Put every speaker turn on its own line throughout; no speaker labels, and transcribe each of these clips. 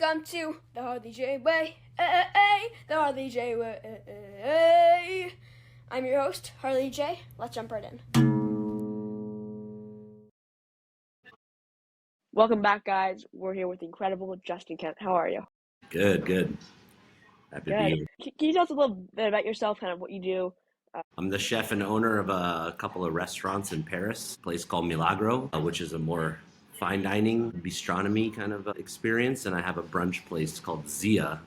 Welcome to the Harley J Way, the Harley J Way. I'm your host, Harley J. Let's jump right in.
Welcome back, guys. We're here with the incredible Justin Kent. How are you?
Good. Happy to be here.
Can you tell us a little bit about yourself, kind of what you do?
I'm the chef and owner of a couple of restaurants in Paris, a place called Milagro, which is a more fine dining, bistronomy kind of experience. And I have a brunch place called Zia,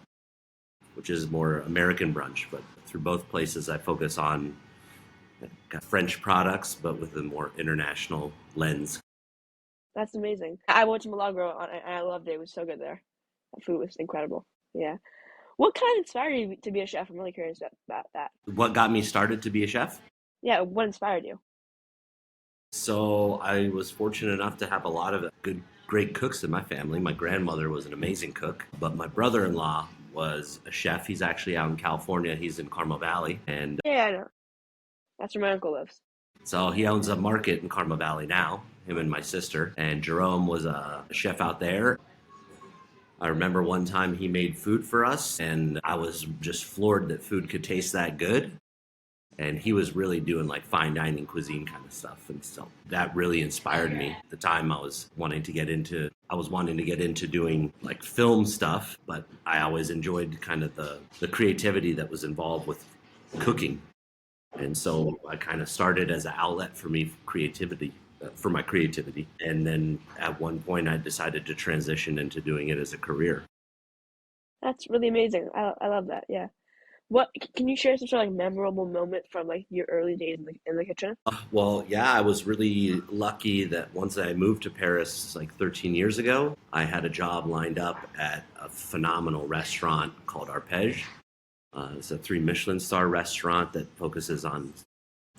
which is more American brunch. But through both places, I focus on French products, but with a more international lens.
That's amazing. I went to Milagro and I loved it. It was so good there. The food was incredible. Yeah. What kind of inspired you to be a chef? I'm really curious about that.
What got me started to be a chef?
Yeah, what inspired you?
So I was fortunate enough to have a lot of great cooks in my family. My grandmother was an amazing cook, but my brother-in-law was a chef. He's actually out in California. He's in Carmel Valley. And
Yeah, I know. That's where my uncle lives.
so he owns a market in Carmel Valley now, him and my sister. And Jerome was a chef out there. I remember one time he made food for us, and I was just floored that food could taste that good. And he was really doing like fine dining cuisine kind of stuff. And so that really inspired me. At the time I was wanting to get into doing like film stuff, but I always enjoyed kind of the creativity that was involved with cooking. And so I kind of started as an outlet for me for my creativity. And then at one point I decided to transition into doing it as a career.
That's really amazing. I love that. Yeah. What can you share some sort of like memorable moment from like your early days in the kitchen?
Well, yeah, I was really lucky that once I moved to Paris like 13 years ago, I had a job lined up at a phenomenal restaurant called Arpège. It's a 3 Michelin star restaurant that focuses on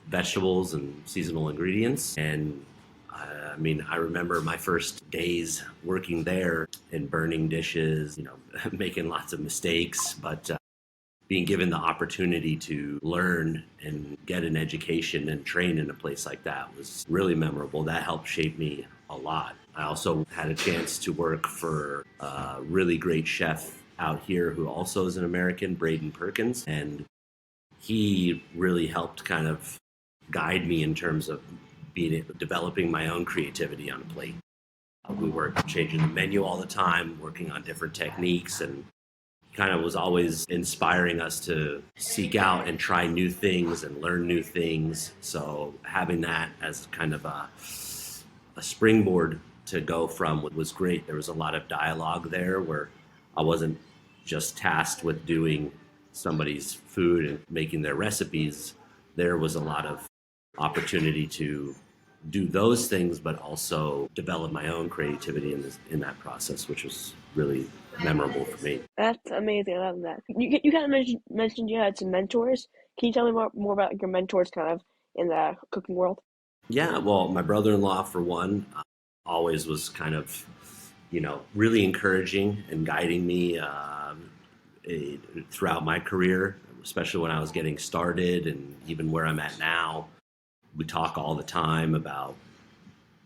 vegetables and seasonal ingredients. And I mean, I remember my first days working there and burning dishes, making lots of mistakes, but being given the opportunity to learn and get an education and train in a place like that was really memorable. That helped shape me a lot. I also had a chance to work for a really great chef out here who also is an American, Braden Perkins, and he really helped kind of guide me in terms of developing my own creativity on a plate. We worked changing the menu all the time, working on different techniques, and kind of was always inspiring us to seek out and try new things and learn new things. So having that as kind of a springboard to go from was great. There was a lot of dialogue there where I wasn't just tasked with doing somebody's food and making their recipes. There was a lot of opportunity to do those things, but also develop my own creativity in that process, which was really memorable for me.
That's amazing. I love that. You kind of mentioned you had some mentors. Can you tell me more about your mentors kind of in the cooking world?
Yeah, well, my brother-in-law, for one, always was kind of, really encouraging and guiding me throughout my career, especially when I was getting started and even where I'm at now. We talk all the time about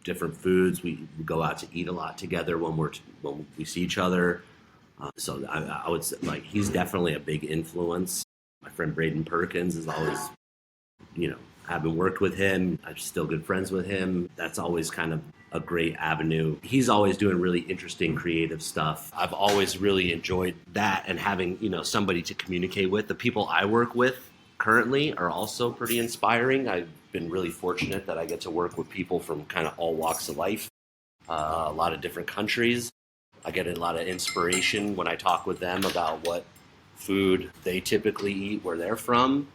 different foods. We go out to eat a lot together when we see each other. So I would say, like, he's definitely a big influence. My friend Braden Perkins is always, having worked with him, I'm still good friends with him. That's always kind of a great avenue. He's always doing really interesting, creative stuff. I've always really enjoyed that and having, somebody to communicate with. The people I work with currently are also pretty inspiring. I've been really fortunate that I get to work with people from kind of all walks of life, a lot of different countries. I get a lot of inspiration when I talk with them about what food they typically eat where they're from.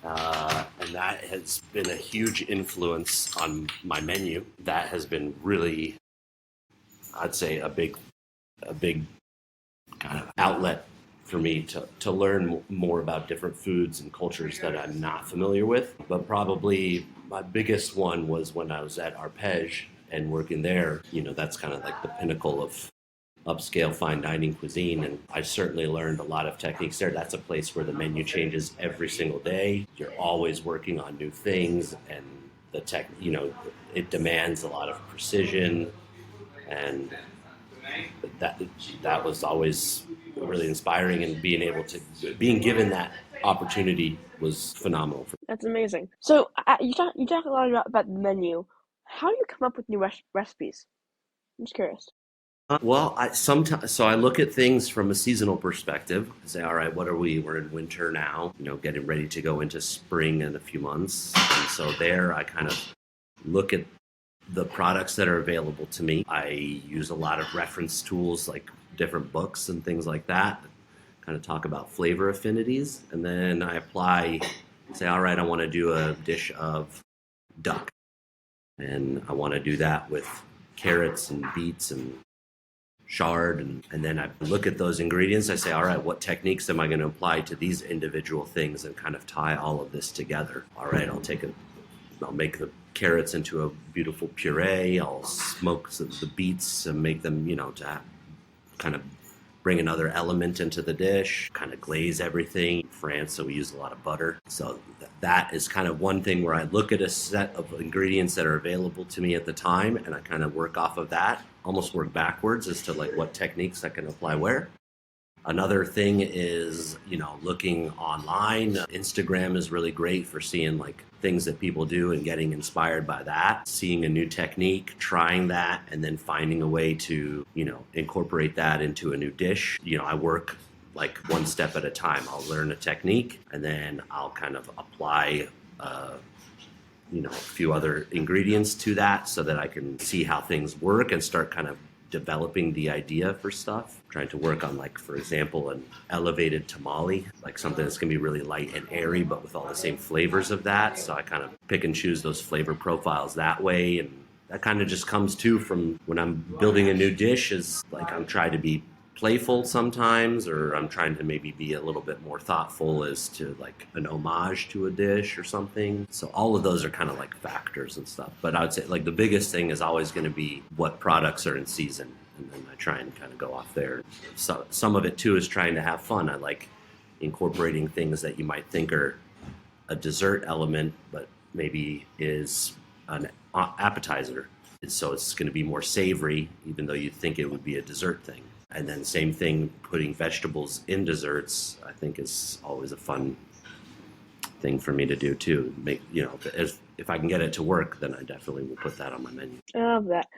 And that has been a huge influence on my menu. That has been really, I'd say, a big kind of outlet for me to learn more about different foods and cultures that I'm not familiar with. But probably my biggest one was when I was at Arpège and working there. That's kind of like the pinnacle of upscale fine dining cuisine, and I certainly learned a lot of techniques there. That's a place where the menu changes every single day. You're always working on new things, and it demands a lot of precision, and that that was always really inspiring, and being given that opportunity was phenomenal.
That's amazing. So you talk a lot about the menu. How do you come up with new recipes? I'm just curious.
Well, I sometimes so I look at things from a seasonal perspective. I say, all right, what are we? We're in winter now, getting ready to go into spring in a few months. And so there, I kind of look at the products that are available to me. I use a lot of reference tools like different books and things like that, kind of talk about flavor affinities, and then I say, all right, I want to do a dish of duck, and I want to do that with carrots and beets and chard, and then I look at those ingredients. I say, all right, what techniques am I going to apply to these individual things and kind of tie all of this together? All right, I'll make the carrots into a beautiful puree. I'll smoke the beets and make them, to kind of bring another element into the dish, kind of glaze everything. In France, so we use a lot of butter. So that is kind of one thing where I look at a set of ingredients that are available to me at the time, and I kind of work off of that, almost work backwards as to like what techniques I can apply where. Another thing is, looking online. Instagram is really great for seeing like things that people do and getting inspired by that, seeing a new technique, trying that, and then finding a way to, incorporate that into a new dish. I work like one step at a time. I'll learn a technique and then I'll kind of apply a few other ingredients to that so that I can see how things work and start kind of developing the idea for stuff. Trying to work on, like, for example, an elevated tamale, like something that's going to be really light and airy, but with all the same flavors of that. So I kind of pick and choose those flavor profiles that way. And that kind of just comes too from when I'm building a new dish, is like I'm trying to be playful sometimes, or I'm trying to maybe be a little bit more thoughtful as to like an homage to a dish or something. So all of those are kind of like factors and stuff. But I would say like the biggest thing is always going to be what products are in season. And then I try and kind of go off there. So some of it too is trying to have fun. I like incorporating things that you might think are a dessert element, but maybe is an appetizer. And so it's going to be more savory, even though you think it would be a dessert thing. And then same thing, putting vegetables in desserts, I think is always a fun thing for me to do too. Make, if I can get it to work, then I definitely will put that on my menu.
I love that.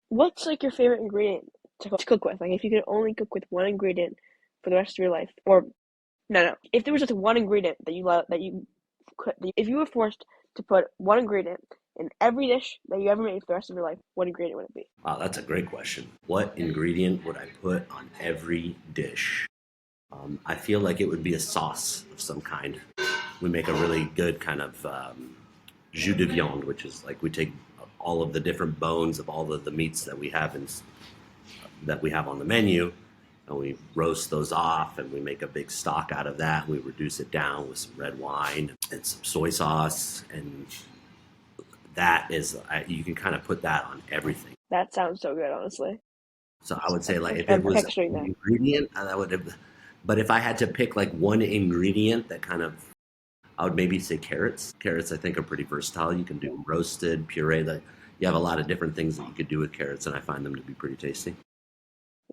What's like your favorite ingredient to cook with? Like if you could only cook with one ingredient for the rest of your life, or no, if there was just one ingredient that you love, if you were forced to put one ingredient in every dish that you ever made for the rest of your life, what ingredient would it be?
Wow, that's a great question. What ingredient would I put on every dish? I feel like it would be a sauce of some kind. We make a really good kind of jus de viande, which is like we take all of the different bones of all of the meats that we have on the menu, and we roast those off, and we make a big stock out of that. We reduce it down with some red wine and some soy sauce, and that is, you can kind of put that on everything.
That sounds so good, honestly.
So I would say, like, if it was an ingredient, that would have. But if I had to pick like one ingredient that kind of, I would maybe say carrots. Carrots, I think, are pretty versatile. You can do roasted, puree. You have a lot of different things that you could do with carrots, and I find them to be pretty tasty.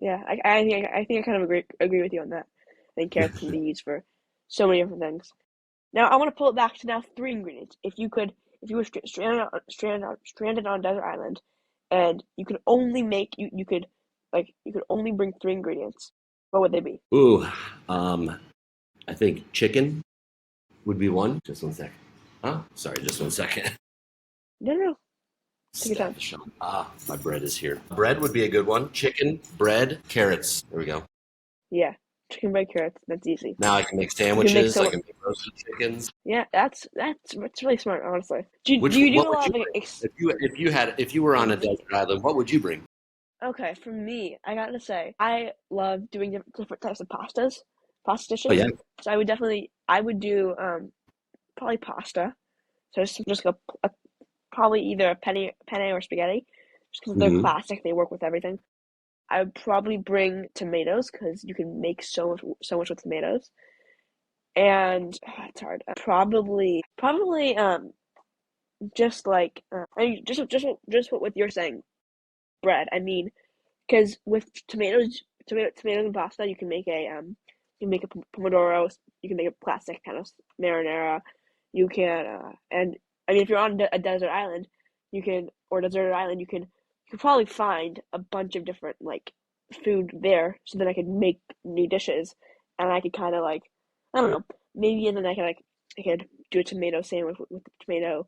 Yeah, I think I kind of agree with you on that. I think carrots can be used for so many different things. Now I want to pull it back to now 3 ingredients. If you were stranded on a desert island, and you could only only bring 3 ingredients, what would they be?
Ooh, I think chicken would be one. Just one second. Oh, sorry, just one second.
No. Take your time.
My bread is here. Bread would be a good one. Chicken, bread, carrots. There we go.
Yeah, chicken, bread, carrots. That's easy.
Now I can make sandwiches. I can make roasted chickens.
Yeah, that's really smart, honestly. Do you do a lot of
if you were on a desert island, what would you bring?
Okay, for me, I gotta say, I love doing different types of pasta dishes.
Oh yeah.
So I would do probably pasta. So just a probably either a penne or spaghetti, just because they're classic. They work with everything. I would probably bring tomatoes because you can make so much with tomatoes. And it's hard. Probably just like just what you're saying, bread. I mean, because with tomatoes and pasta, you can make a pomodoro. You can make a classic kind of marinara. You can, and I mean, if you're on a desert island, you can probably find a bunch of different like food there, so then I could make new dishes, and I could kind of like, I don't know, maybe, and then I could do a tomato sandwich with the tomato,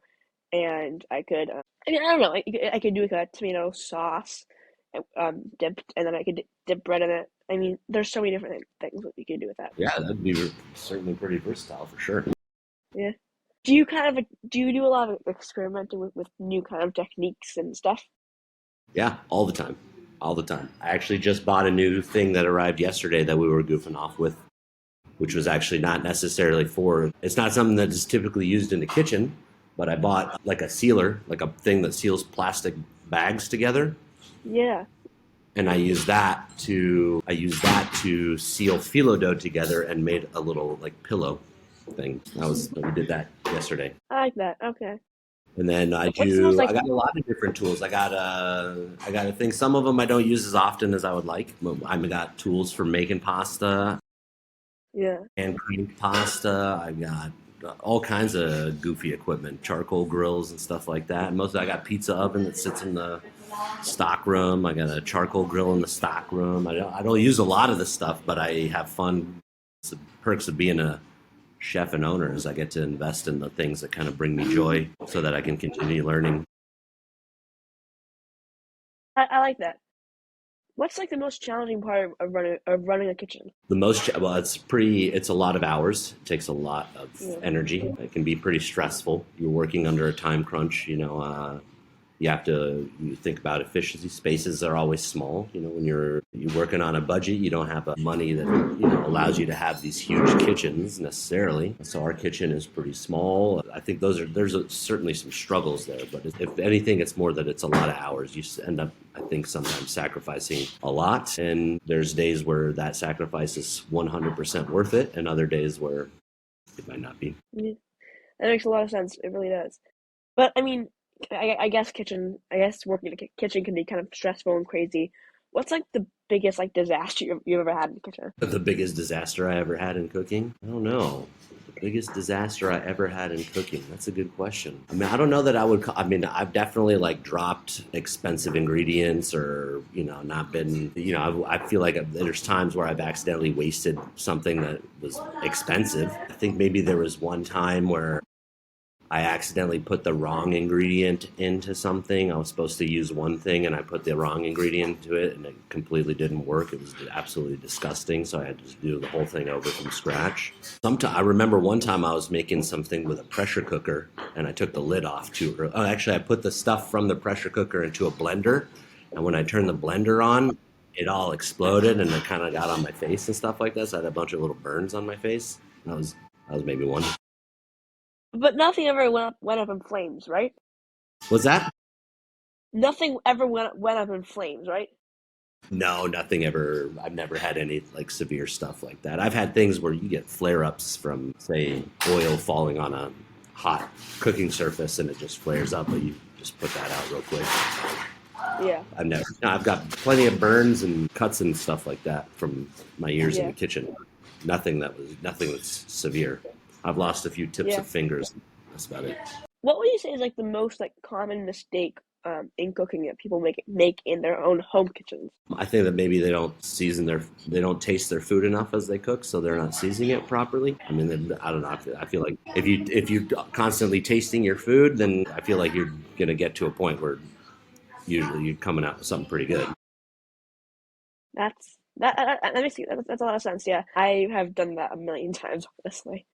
and I could, I mean, I don't know, I could do like a tomato sauce, dipped, and then I could dip bread in it. I mean, there's so many different things that you can do with that.
Yeah, that'd be certainly pretty versatile for sure.
Yeah. Do you do a lot of experimenting with new kind of techniques and stuff?
Yeah, all the time. All the time. I actually just bought a new thing that arrived yesterday that we were goofing off with, which was actually not necessarily it's not something that is typically used in the kitchen, but I bought like a sealer, like a thing that seals plastic bags together.
Yeah.
And I used that to seal phyllo dough together and made a little like pillow thing. We did that yesterday.
I like that. Okay.
And then I got a lot of different tools. I got a thing. Some of them I don't use as often as I would like. I've got tools for making pasta.
Yeah.
And creamed pasta. I got all kinds of goofy equipment, charcoal grills and stuff like that. And I got pizza oven that sits in the stock room. I got a charcoal grill in the stock room. I don't use a lot of this stuff, but I have fun. It's the perks of being a chef and owner is I get to invest in the things that kind of bring me joy so that I can continue learning.
I like that. What's like the most challenging part of running a kitchen?
It's a lot of hours. It takes a lot of energy. It can be pretty stressful. You're working under a time crunch, you have to think about efficiency. Spaces are always small. When you're working on a budget, you don't have money that allows you to have these huge kitchens necessarily. So our kitchen is pretty small. I think there's certainly some struggles there. But if anything, it's more that it's a lot of hours. You end up, I think, sometimes sacrificing a lot. And there's days where that sacrifice is 100% worth it, and other days where it might not be.
Yeah. That makes a lot of sense. It really does. But I mean, I guess working in a kitchen can be kind of stressful and crazy. What's like the biggest like disaster you've ever had in the kitchen?
The biggest disaster I ever had in cooking? I don't know. The biggest disaster I ever had in cooking? That's a good question. I mean, I don't know that I've definitely like dropped expensive ingredients or, not been, I feel like there's times where I've accidentally wasted something that was expensive. I think maybe there was one time where I accidentally put the wrong ingredient into something. I was supposed to use one thing and I put the wrong ingredient into it and it completely didn't work. It was absolutely disgusting. So I had to do the whole thing over from scratch. I remember one time I was making something with a pressure cooker and I took the lid off too early. Oh, actually I put the stuff from the pressure cooker into a blender. And when I turned the blender on, it all exploded and it kind of got on my face and stuff like that. So I had a bunch of little burns on my face. That was maybe one.
But nothing ever went up in flames, right?
What's that?
Nothing ever went up in flames, right?
No, nothing ever. I've never had any like severe stuff like that. I've had things where you get flare-ups from, say, oil falling on a hot cooking surface and it just flares up, but you just put that out real quick.
Yeah.
I've got plenty of burns and cuts and stuff like that from my years in the kitchen. Nothing that's severe. I've lost a few tips of fingers. That's about it.
What would you say is like the most like common mistake in cooking that people make in their own home kitchens?
I think that maybe they don't taste their food enough as they cook, so they're not seasoning it properly. I mean, I don't know. I feel like if you're constantly tasting your food, then I feel like you're gonna get to a point where usually you're coming out with something pretty good.
That's a lot of sense. Yeah, I have done that a million times, honestly.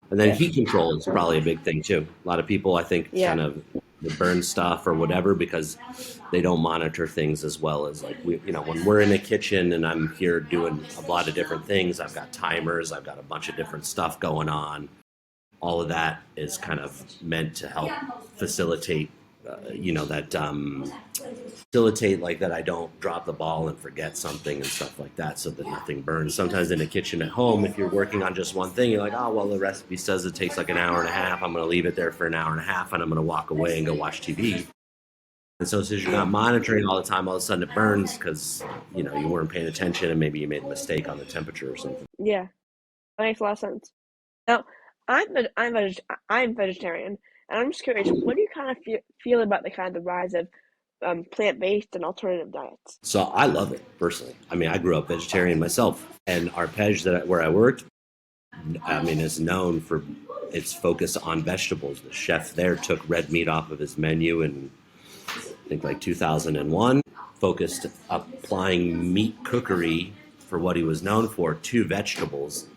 And then heat control is probably a big thing too. A lot of people, I think, kind of burn stuff or whatever because they don't monitor things as well as like when we're in a kitchen and I'm here doing a lot of different things. I've got timers. I've got a bunch of different stuff going on. All of that is kind of meant to help facilitate facilitate that I don't drop the ball and forget something and stuff like that so that nothing burns. Sometimes in a kitchen at home, if you're working on just one thing, you're like, oh, well, the recipe says it takes like an hour and a half. I'm going to leave it there for an hour and a half and I'm going to walk away and go watch TV. And so since you're not monitoring all the time, all of a sudden it burns because, you know, you weren't paying attention and maybe you made a mistake on the temperature or something.
Yeah, that makes a lot of sense. Now, I'm vegetarian, and I'm just curious, what do you kind of feel about the rise of plant-based and alternative diets?
So I love it personally. I mean, I grew up vegetarian myself, and Arpege where I worked, I mean, is known for its focus on vegetables. The chef there took red meat off of his menu in, I think, like 2001, focused applying meat cookery for what he was known for to vegetables.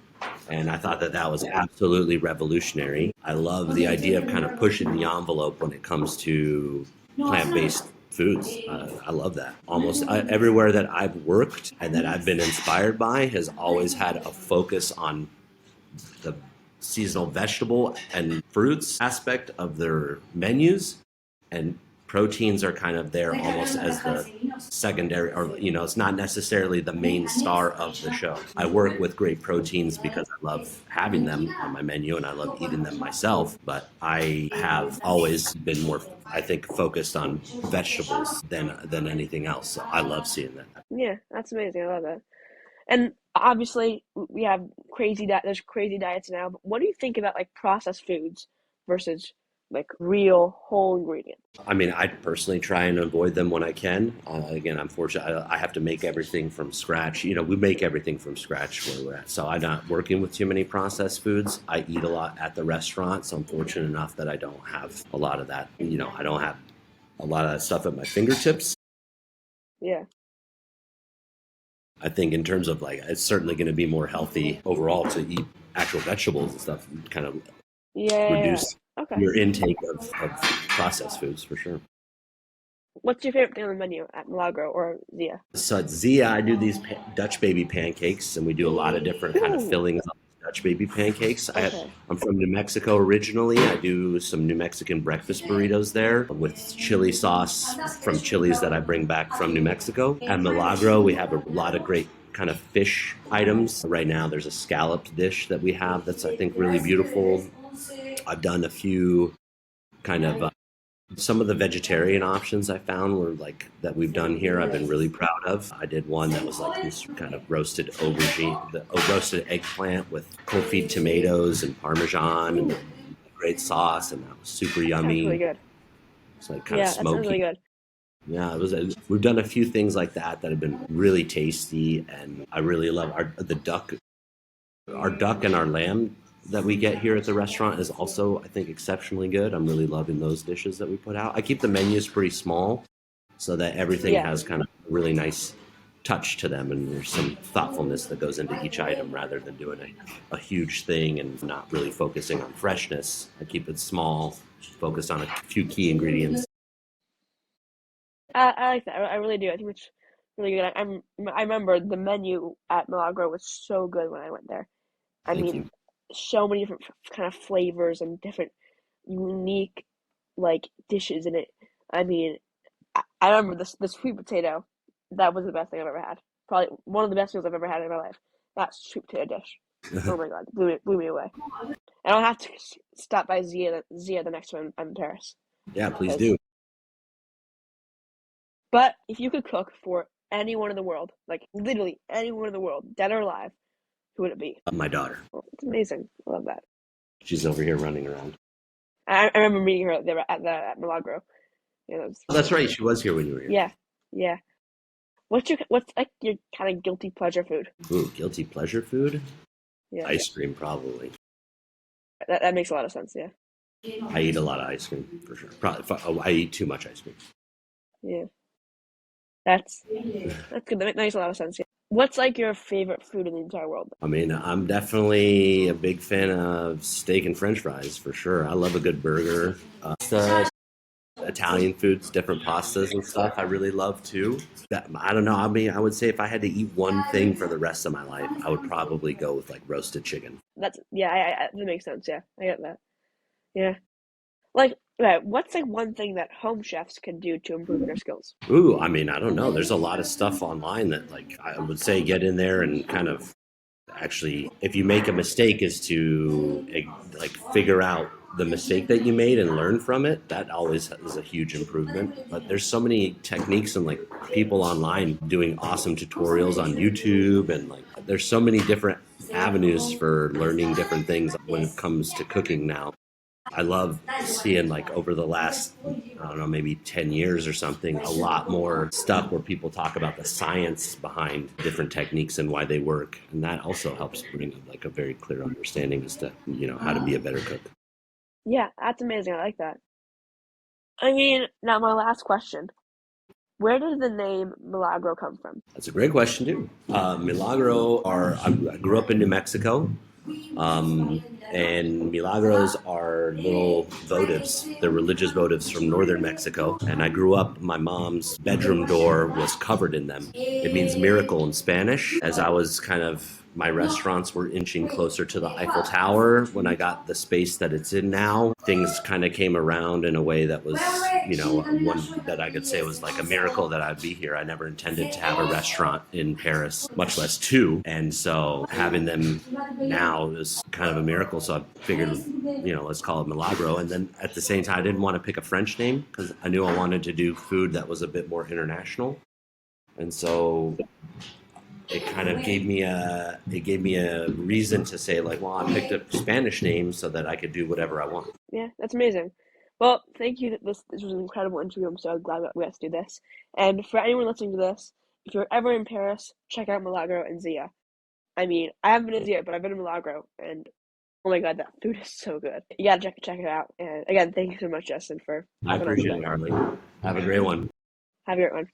And I thought that was absolutely revolutionary. I love the idea of kind of pushing the envelope when it comes to plant-based foods. I love that. Almost everywhere that I've worked and that I've been inspired by has always had a focus on the seasonal vegetable and fruits aspect of their menus, and proteins are kind of there almost as the secondary, or, you know, it's not necessarily the main star of the show. I work with great proteins because I love having them on my menu and I love eating them myself, but I have always been more, I think, focused on vegetables than anything else. So I love seeing that.
Yeah, that's amazing. I love that. And obviously, we have there's crazy diets now, but what do you think about like processed foods versus like real whole ingredients?
I mean, I personally try and avoid them when I can. Again, I'm fortunate. I have to make everything from scratch. You know, we make everything from scratch where we're at. So I'm not working with too many processed foods. I eat a lot at the restaurant, so I'm fortunate enough that I don't have a lot of that. You know, I don't have a lot of that stuff at my fingertips.
Yeah.
I think in terms of like, it's certainly going to be more healthy overall to eat actual vegetables and stuff, and kind of reduce your intake of processed foods for sure.
What's your favorite thing on the menu at Milagro or Zia?
So at Zia, I do these Dutch baby pancakes, and we do a lot of different kind of fillings on Dutch baby pancakes. I'm from New Mexico originally. I do some New Mexican breakfast burritos there with chili sauce from chilies that I bring back from New Mexico. At Milagro, we have a lot of great kind of fish items. Right now, there's a scalloped dish that we have that's, I think, really beautiful. I've done a few kind of some of the vegetarian options I found were like that we've done here. I've been really proud of. I did one that was like this kind of roasted aubergine, roasted eggplant with confit tomatoes and Parmesan and great sauce, and that was super yummy.
That's really good.
It's like kind of smoky.
That sounds really good.
Yeah, we've done a few things like that have been really tasty, and I really love our duck and our lamb that we get here at the restaurant is also, I think, exceptionally good. I'm really loving those dishes that we put out. I keep the menus pretty small so that everything has kind of a really nice touch to them, and there's some thoughtfulness that goes into each item rather than doing a huge thing and not really focusing on freshness. I keep it small, focused on a few key ingredients.
I like that. I really do. I think it's really good. I remember the menu at Milagro was so good when I went there.
Thank you.
So many different kind of flavors and different unique like dishes in it. I mean, I remember the sweet potato. That was the best thing I've ever had. Probably one of the best meals I've ever had in my life. That sweet potato dish. Oh my god, blew me away. And I'll have to stop by Zia the next time I'm in Paris.
Yeah, please do.
But if you could cook for anyone in the world, like literally anyone in the world, dead or alive, who would it be?
My daughter.
Oh, it's amazing. I love that.
She's over here running around.
I remember meeting her there at Milagro. Yeah,
that's right. She was here when you were here.
Yeah. What's like your kind of guilty pleasure food?
Ooh, guilty pleasure food?
Yeah.
Ice cream, probably.
That makes a lot of sense. Yeah.
I eat a lot of ice cream for sure. Probably, I eat too much ice cream.
Yeah. That's good. That makes a lot of sense. Yeah. What's like your favorite food in the entire world?
I mean, I'm definitely a big fan of steak and French fries for sure. I love a good burger. Italian foods, different pastas and stuff. I really love too. I don't know. I mean, I would say if I had to eat one thing for the rest of my life, I would probably go with like roasted chicken.
That makes sense. Yeah, I get that. Yeah. Like, what's like one thing that home chefs can do to improve their skills?
Ooh, I mean, I don't know. There's a lot of stuff online that, like, I would say get in there and kind of actually, if you make a mistake, is to like figure out the mistake that you made and learn from it, that always is a huge improvement. But there's so many techniques and like people online doing awesome tutorials on YouTube, and like there's so many different avenues for learning different things when it comes to cooking now. I love seeing like over the last, I don't know, maybe 10 years or something, a lot more stuff where people talk about the science behind different techniques and why they work. And that also helps bring like a very clear understanding as to, how to be a better cook.
Yeah, that's amazing. I like that. I mean, now my last question. Where does the name Milagro come from?
That's a great question too. Milagro I grew up in New Mexico. And milagros are little votives. They're religious votives from northern Mexico. And I grew up, my mom's bedroom door was covered in them. It means miracle in Spanish. As I was my restaurants were inching closer to the Eiffel Tower when I got the space that it's in now. Things kind of came around in a way that was, one that I could say was like a miracle that I'd be here. I never intended to have a restaurant in Paris, much less two. And so having them now is kind of a miracle. So I figured, let's call it Milagro. And then at the same time, I didn't want to pick a French name because I knew I wanted to do food that was a bit more international. And so it kind of gave me a reason to say like, well, I picked a Spanish name so that I could do whatever I want.
Yeah, that's amazing. Well, thank you. This was an incredible interview. I'm so glad we got to do this. And for anyone listening to this, if you're ever in Paris, check out Milagro and Zia. I mean, I haven't been to Zia, but I've been to Milagro, and oh my god, that food is so good. You gotta check it out. And again, thank you so much, Justin, for
I appreciate it, Harley. Have a great one.
Have a great one.